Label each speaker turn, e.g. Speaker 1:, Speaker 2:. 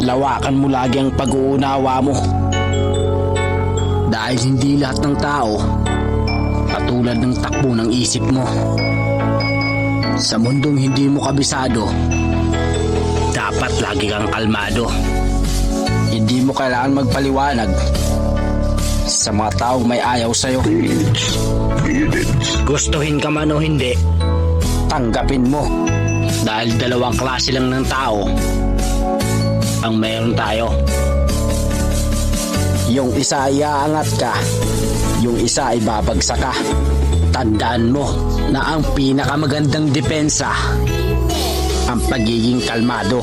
Speaker 1: Palawakan mo lagi ang pag-uunawa mo. Dahil hindi lahat ng tao katulad ng takbo ng isip mo. Sa mundong hindi mo kabisado, dapat lagi kang kalmado. Hindi mo kailangan magpaliwanag sa mga taong may ayaw sa'yo. Gustuhin ka man o hindi, tanggapin mo. Dahil dalawang klase lang ng tao ang meron tayo. Yung isa ay aangat ka, yung isa ay babagsak ka. Tandaan mo na ang pinakamagandang depensa ang pagiging kalmado.